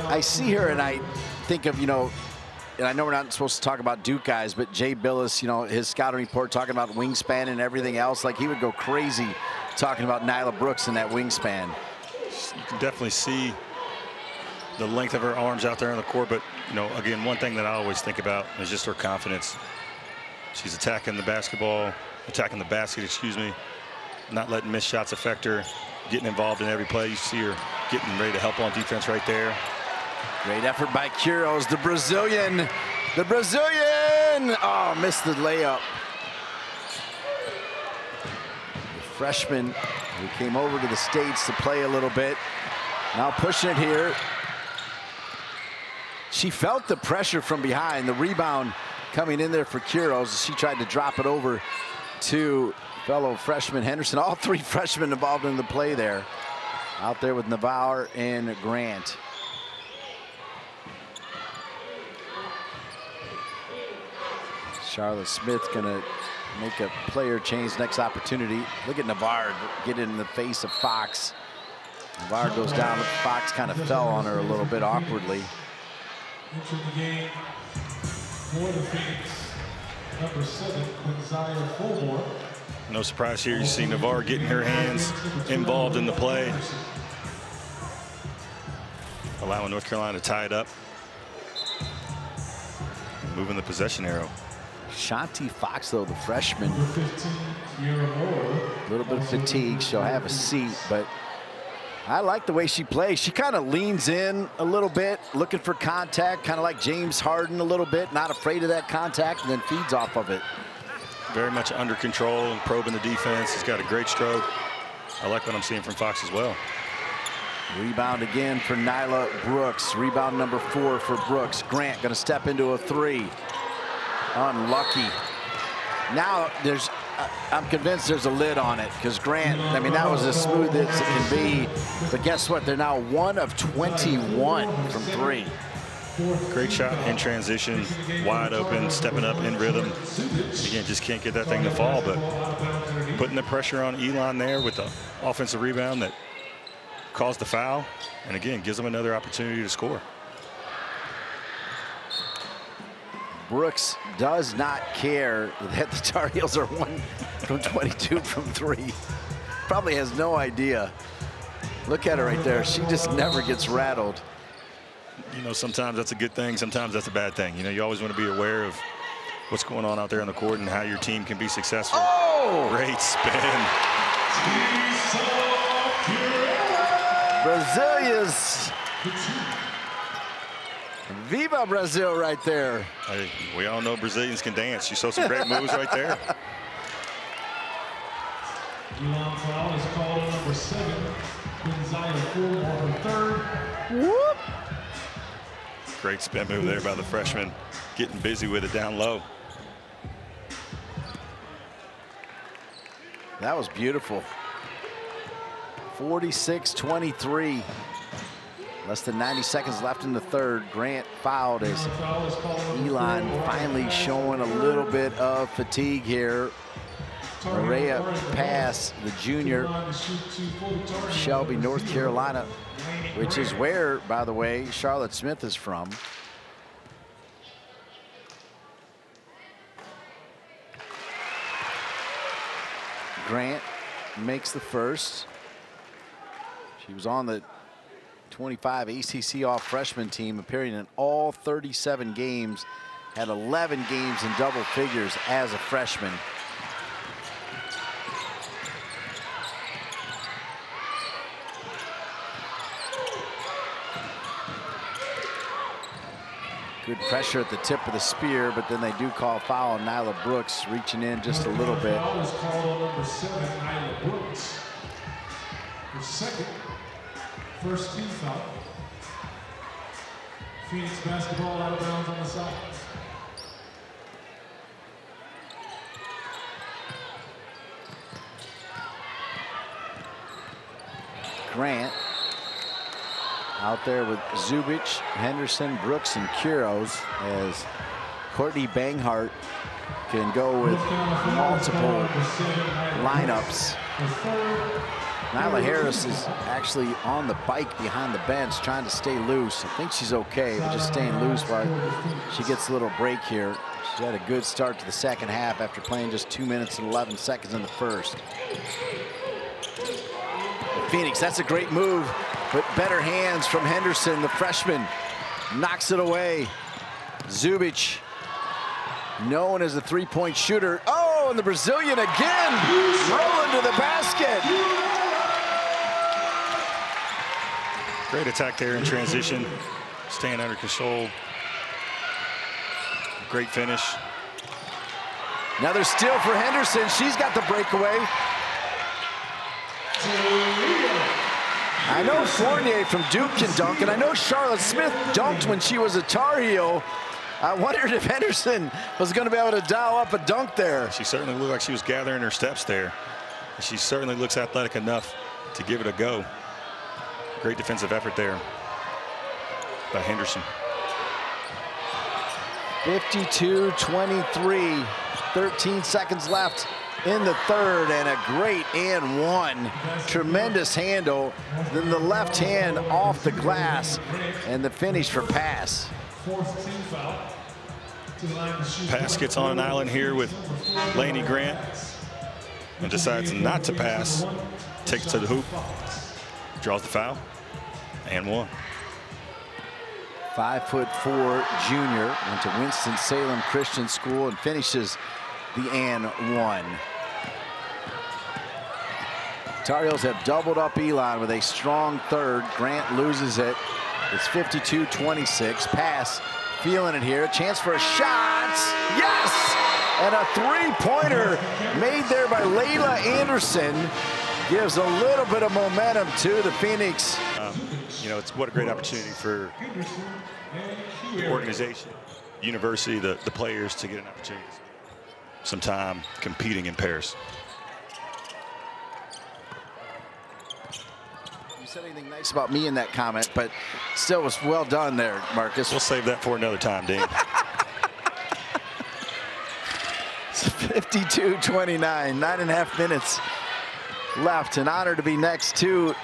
I see her and I think of, and I know we're not supposed to talk about Duke guys, but Jay Billis, his scouting report talking about wingspan and everything else, like he would go crazy talking about Nyla Brooks and that wingspan. You can definitely see the length of her arms out there on the court, but again, one thing that I always think about is just her confidence. She's attacking the basket, not letting missed shots affect her, getting involved in every play. You see her getting ready to help on defense right there. Great effort by Quiros, the Brazilian. Oh, missed the layup. The freshman who came over to the States to play a little bit. Now pushing it here. She felt the pressure from behind. The rebound coming in there for Quiros. She tried to drop it over to fellow freshman Henderson. All 3 freshmen involved in the play there. Out there with Nivar and Grant. Charlotte Smith gonna make a player change next opportunity. Look at Nivar get in the face of Fox. Nivar goes down. Fox kind of fell on her a little bit awkwardly. Entering the game for the Phoenix, number 7, Quinzaya Fulmore. No surprise here. You see Nivar getting her hands involved in the play, allowing North Carolina to tie it up. Moving the possession arrow. Shanti Fox, though, the freshman, Number 15, Kiera Moore. a little bit of fatigue. She'll have a seat, but I like the way she plays. She kind of leans in a little bit, looking for contact, kind of like James Harden a little bit, not afraid of that contact, and then feeds off of it. Very much under control and probing the defense. He's got a great stroke. I like what I'm seeing from Fox as well. Rebound again for Nyla Brooks. Rebound number 4 for Brooks. Grant going to step into a 3. Unlucky. Now there's, I'm convinced there's a lid on it, because Grant, I mean, that was as smooth as it can be. But guess what? They're now 1 of 21 from 3. Great shot in transition, wide open, stepping up in rhythm. Again, just can't get that thing to fall, but putting the pressure on Elon there with the offensive rebound that caused the foul, and again, gives them another opportunity to score. Brooks does not care that the Tar Heels are 1 from 22 from 3. Probably has no idea. Look at her right there. She just never gets rattled. You know, sometimes that's a good thing, sometimes that's a bad thing. You know, you always want to be aware of what's going on out there on the court and how your team can be successful. Oh! Great spin. Brazilians. Viva Brazil right there. Hey, we all know Brazilians can dance. You saw some great moves right there. Elon foul is called on number 7, Quinzaya Fulmore, her 3rd. Whoop. Great spin move there by the freshman, getting busy with it down low. That was beautiful. 46-23. Less than 90 seconds left in the 3rd. Grant fouled as Elon finally showing a little bit of fatigue here. Maria Pass, the junior, Shelby, North Carolina, which is where, by the way, Charlotte Smith is from. Grant makes the first. She was on the 25 ACC all-freshman team, appearing in all 37 games, had 11 games in double figures as a freshman. Good pressure at the tip of the spear, but then they do call foul on Nyla Brooks, reaching in just a little bit. Foul is called on number 7, Nyla Brooks. Her 2nd, first team foul. Phoenix basketball out of bounds on the side. Grant out there with Zubic, Henderson, Brooks, and Quiros, as Courtney Banghart can go with multiple lineups. Nyla Harris is actually on the bike behind the bench trying to stay loose. I think she's okay, but just staying loose while she gets a little break here. She had a good start to the 2nd half after playing just 2 minutes and 11 seconds in the 1st. Phoenix, that's a great move, but better hands from Henderson, the freshman, knocks it away. Zubic, known as the 3-point shooter. Oh, and the Brazilian again, rolling to the basket. Great attack there in transition, staying under control. Great finish. Another steal for Henderson. She's got the breakaway. I know Fournier from Duke can dunk, and I know Charlotte Smith dunked when she was a Tar Heel. I wondered if Henderson was going to be able to dial up a dunk there. She certainly looked like she was gathering her steps there. She certainly looks athletic enough to give it a go. Great defensive effort there by Henderson. 52-23, 13 seconds left in the third, and a great and one. Tremendous handle. Then the left hand off the glass, and the finish for pass. Fourth team foul. To the line to shoot. Pass gets on an island here with Lanie Grant and decides not to pass. Takes it to the hoop, draws the foul, and one. 5'4" junior, went to Winston-Salem Christian School and finishes the and one. Tar Heels have doubled up Elon with a strong third. Grant loses it. It's 52-26. Pass, feeling it here. Chance for a shot. Yes! And a three-pointer made there by Nyla Anderson gives a little bit of momentum to the Phoenix. You know, it's what a great opportunity for the organization, university, the players to get an opportunity. Some time competing in pairs. You said anything nice about me in that comment, but still was well done there, Marcus. We'll save that for another time, Dean. It's 52-29, 9.5 minutes left. An honor to be next to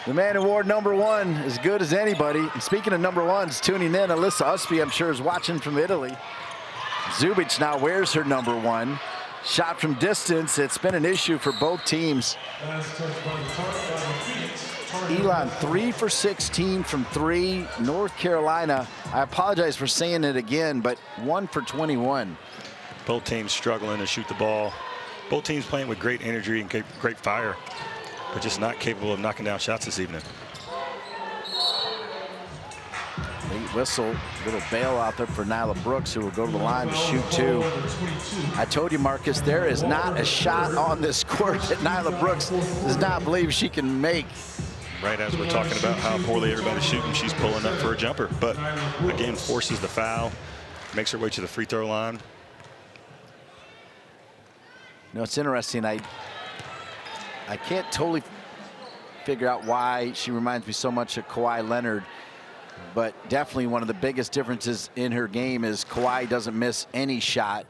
the man who wore number one, as good as anybody. And speaking of number ones, tuning in, Alyssa Usby, I'm sure, is watching from Italy. Zubic now wears her number one. Shot from distance, it's been an issue for both teams. Elon 3 for 16 from three. North Carolina, I apologize for saying it again, but 1 for 21. Both teams struggling to shoot the ball. Both teams playing with great energy and great fire, but just not capable of knocking down shots this evening. Late whistle, little bail out there for Nyla Brooks, who will go to the line to shoot two. I told you, Marcus, there is not a shot on this court that Nyla Brooks does not believe she can make. Right as we're talking about how poorly everybody's shooting, she's pulling up for a jumper, but again forces the foul, makes her way to the free throw line. You know, it's interesting. I can't totally figure out why she reminds me so much of Kawhi Leonard, but definitely one of the biggest differences in her game is Kawhi doesn't miss any shot.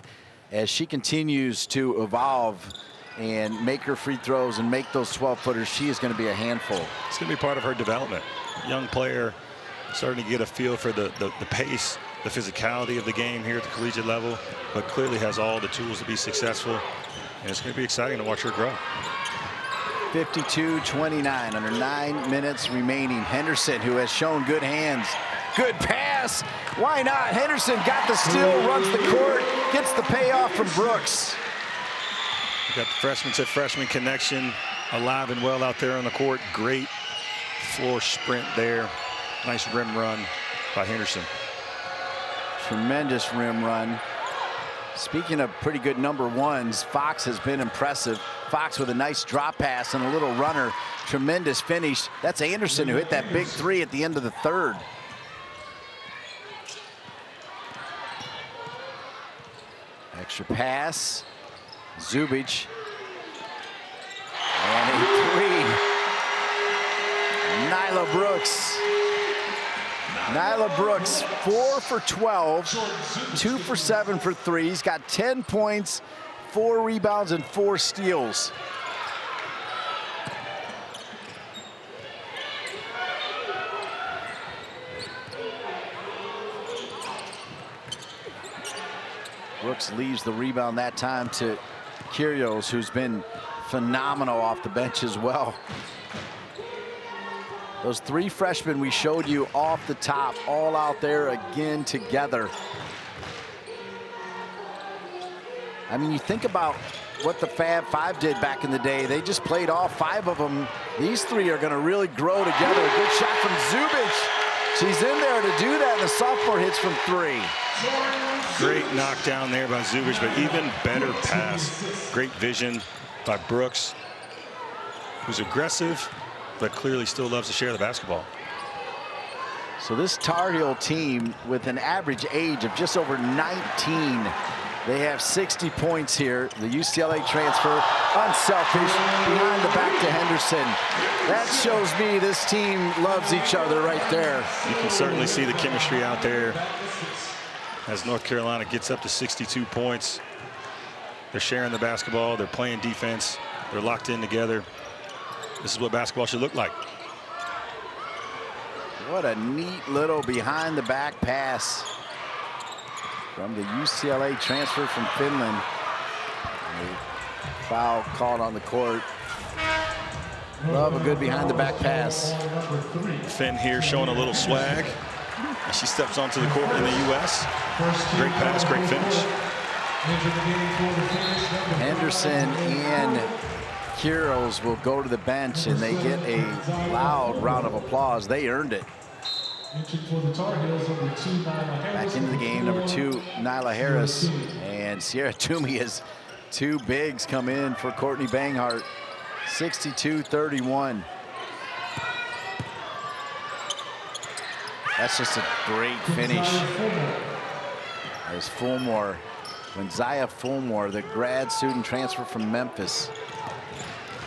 As she continues to evolve and make her free throws and make those 12-footers, she is going to be a handful. It's going to be part of her development. Young player, starting to get a feel for the pace, the physicality of the game here at the collegiate level, but clearly has all the tools to be successful. And it's going to be exciting to watch her grow. 52-29, under 9 minutes remaining. Henderson, who has shown good hands. Good pass. Why not? Henderson got the steal, runs the court, gets the payoff from Brooks. Got the freshman to freshman connection alive and well out there on the court. Great floor sprint there. Nice rim run by Henderson. Tremendous rim run. Speaking of pretty good number ones, Fox has been impressive. Fox with a nice drop pass and a little runner. Tremendous finish. That's Anderson who hit that big three at the end of the third. Extra pass. Zubic. And a three. Nyla Brooks. Nyla Brooks, 4 for 12, 2 for 7 for three. He's got 10 points, 4 rebounds, and 4 steals. Brooks leaves the rebound that time to Kyrgios, who's been phenomenal off the bench as well. Those three freshmen we showed you off the top, all out there again together. I mean, you think about what the Fab Five did back in the day. They just played all 5 of them. These three are going to really grow together. A good shot from Zubic. She's in there to do that, and the sophomore hits from 3. Great knockdown there by Zubic, but even better pass. Great vision by Brooks, who's aggressive, but clearly still loves to share the basketball. So this Tar Heel team, with an average age of just over 19, they have 60 points here. The UCLA transfer, unselfish, behind the back to Henderson. That shows me this team loves each other right there. You can certainly see the chemistry out there as North Carolina gets up to 62 points. They're sharing the basketball. They're playing defense. They're locked in together. This is what basketball should look like. What a neat little behind the back pass from the UCLA transfer from Finland. A foul called on the court. Love a good behind the back pass. Finn here showing a little swag as she steps onto the court in the U.S. Great pass, great finish. Henderson and Quiros will go to the bench, and they get a loud round of applause. They earned it. Back into the game, number 2, Nyla Harris, and Sierra Tumi as 2 bigs come in for Courtney Banghart. 62-31. That's just a great finish. As Fulmore, when Zaya Fulmore, the grad student transfer from Memphis.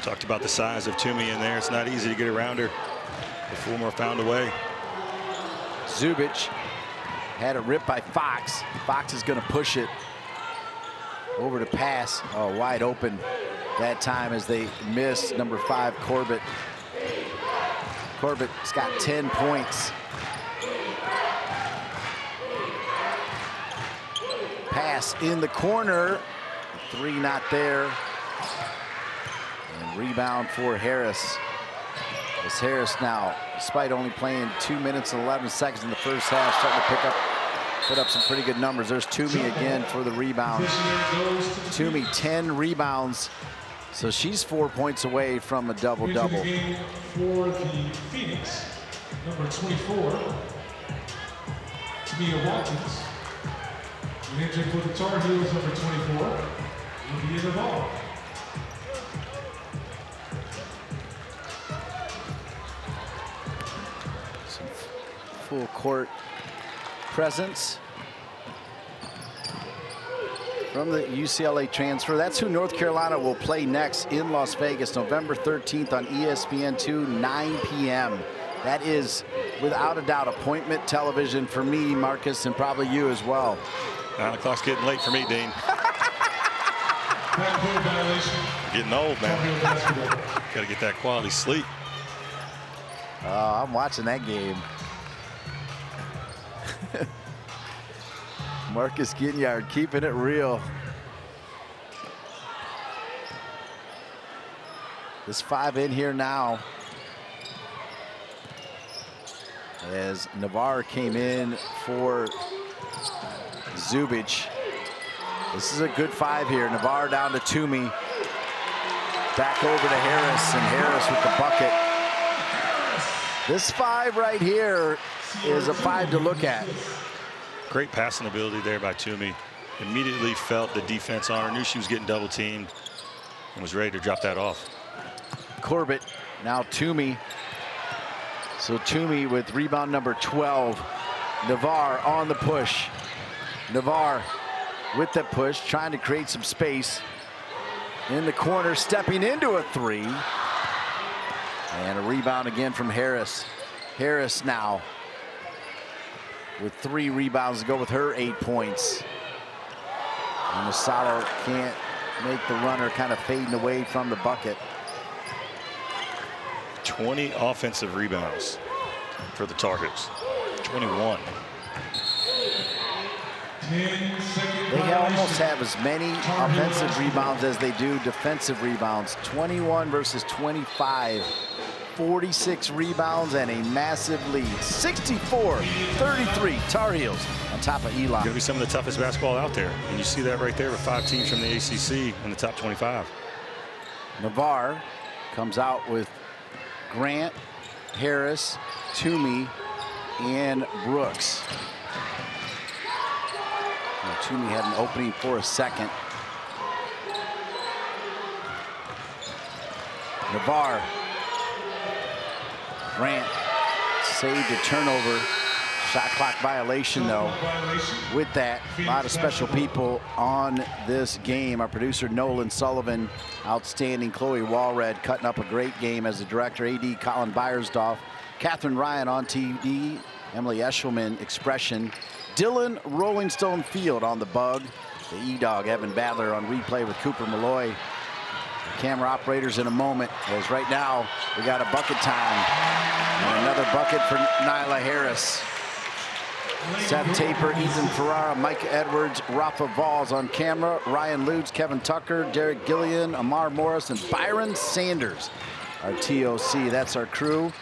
Talked about the size of Tumi in there. It's not easy to get around her, but Fulmore found a way. Zubic had it ripped by Fox. Fox is going to push it over to pass. Oh, wide open that time as they miss number 5, Corbett. Corbett's got 10 points. Pass in the corner. 3 not there. And rebound for Harris. As Harris now, despite only playing 2 minutes and 11 seconds in the first half, starting to put up some pretty good numbers. There's Tumi again for the rebound. Tumi 10 rebounds, so she's 4 points away from a double-double. For the Phoenix, number 24, Tamia Watkins. And entering for the Tar Heels, number 24, Indya Nivar. Full court presence from the UCLA transfer. That's who North Carolina will play next in Las Vegas, November 13th on ESPN2, 9 p.m. That is, without a doubt, appointment television for me, Marcus, and probably you as well. 9 o'clock's getting late for me, Dean. Getting old, man. Got to get that quality sleep. I'm watching that game. Marcus Ginyard keeping it real. There's 5 in here now. As Nivar came in for Zubic. This is a good 5 here. Nivar down to Tumi. Back over to Harris, and Harris with the bucket. This 5 right here is a 5 to look at. Great passing ability there by Tumi. Immediately felt the defense on her, knew she was getting double teamed, and was ready to drop that off. Corbett, now Tumi. So Tumi with rebound number 12. Nivar on the push. Nivar with the push, trying to create some space. In the corner, stepping into a 3. And a rebound again from Harris. Harris now with 3 rebounds to go with her 8 points. And Masalo can't make the runner, kind of fading away from the bucket. 20 offensive rebounds for the Tar Heels. 21. They almost have as many offensive rebounds as they do defensive rebounds. 21 versus 25. 46 rebounds and a massive lead. 64-33. Tar Heels on top of Elon. Going to be some of the toughest basketball out there. And you see that right there with 5 teams from the ACC in the top 25. Nivar comes out with Grant, Harris, Tumi, and Brooks. Now, Tumi had an opening for a second. Nivar. Grant saved a turnover. Shot clock violation, though. With that, a lot of special people on this game. Our producer, Nolan Sullivan, outstanding. Chloe Walred cutting up a great game as the director. AD Colin Byersdorf. Catherine Ryan on TV. Emily Eshelman, expression. Dylan Rolling Stone Field on the bug. The E-Dog, Evan Badler, on replay with Cooper Malloy. Camera operators in a moment, as right now we got a bucket time. And another bucket for Nyla Harris. Seth Taper, Ethan Ferrara, Mike Edwards, Rafa Valls on camera. Ryan Lutz, Kevin Tucker, Derek Gillian, Amar Morris, and Byron Sanders. Our TOC, that's our crew.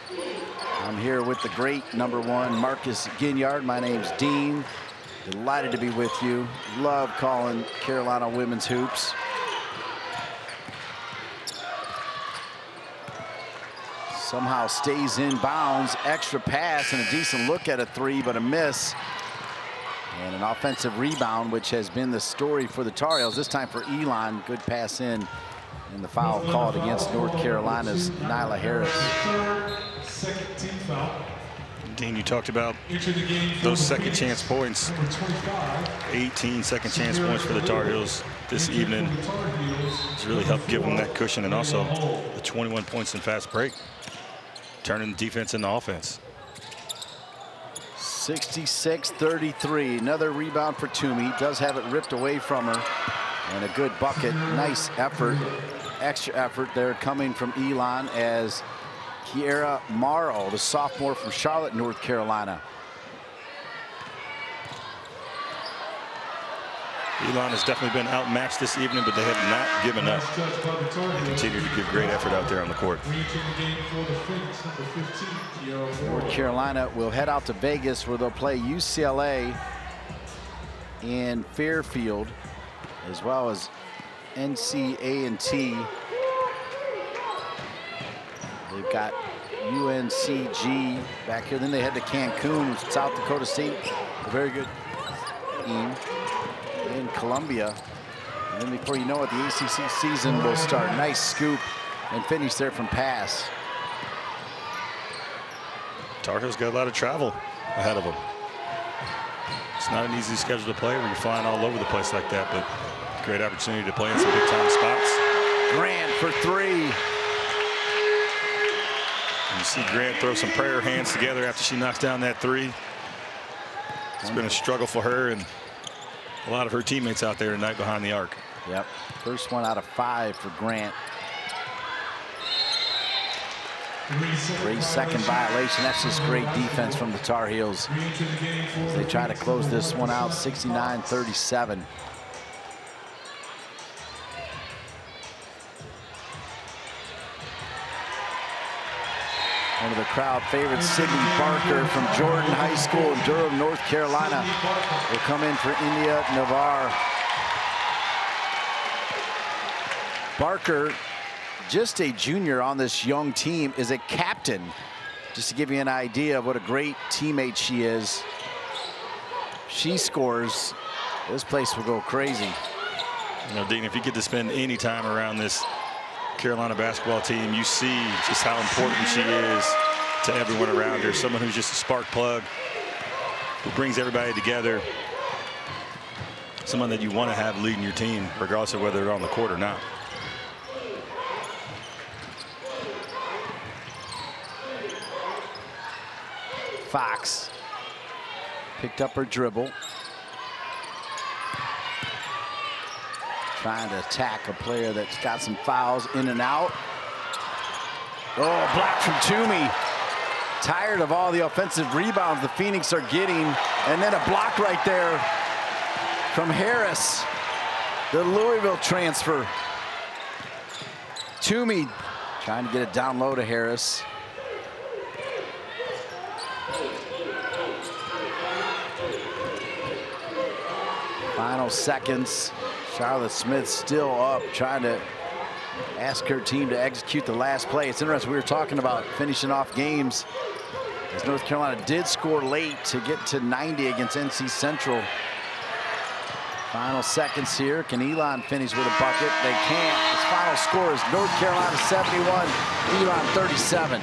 I'm here with the great #1, Marcus Ginyard. My name's Dean. Delighted to be with you. Love calling Carolina women's hoops. Somehow stays in bounds. Extra pass and a decent look at a three, but a miss. And an offensive rebound, which has been the story for the Tar Heels. This time for Elon. Good pass in. And the foul called against North Carolina's Nyla Harris. Second team foul. Dean, you talked about those second chance points. 18 second chance points for the Tar Heels this evening. It's really helped give them that cushion, and also the 21 points in fast break, turning the defense into offense. 66-33. Another rebound for Tumi. Does have it ripped away from her. And a good bucket. Nice effort. Extra effort there coming from Elon as Kiera Morrow, the sophomore from Charlotte, North Carolina. Elon has definitely been outmatched this evening, but they have not given up. They continue to give great effort out there on the court. North Carolina will head out to Vegas, where they'll play UCLA and Fairfield, as well as NCA&T. They've got UNCG back here. Then they head to Cancun, South Dakota State, a very good team, in Columbia. And then before you know it, the ACC season will start. Nice scoop and finish there from pass. Tar Heels got a lot of travel ahead of them. It's not an easy schedule to play where you're flying all over the place like that, but great opportunity to play in some big-time spots. Grant for three. You see Grant throw some prayer hands together after she knocks down that three. It's been a struggle for her and a lot of her teammates out there tonight behind the arc. Yep, first one out of 5 for Grant. Great second violation. That's just great defense from the Tar Heels. They try to close this one out, 69-37. One of the crowd favorites, Sydney Barker from Jordan High School in Durham, North Carolina, will come in for Indya Nivar. Barker, just a junior on this young team, is a captain. Just to give you an idea of what a great teammate she is. She scores, this place will go crazy. You know, Dean, if you get to spend any time around this Carolina basketball team, you see just how important she is to everyone around her. Someone who's just a spark plug, who brings everybody together. Someone that you want to have leading your team, regardless of whether they're on the court or not. Fox picked up her dribble. Trying to attack a player that's got some fouls in and out. Oh, block from Tumi. Tired of all the offensive rebounds the Phoenix are getting. And then a block right there from Harris, the Louisville transfer. Tumi trying to get it down low to Harris. Final seconds. Charlotte Smith still up, trying to ask her team to execute the last play. It's interesting, we were talking about finishing off games, as North Carolina did score late to get to 90 against NC Central. Final seconds here. Can Elon finish with a bucket? They can't. His final score is North Carolina 71, Elon 37.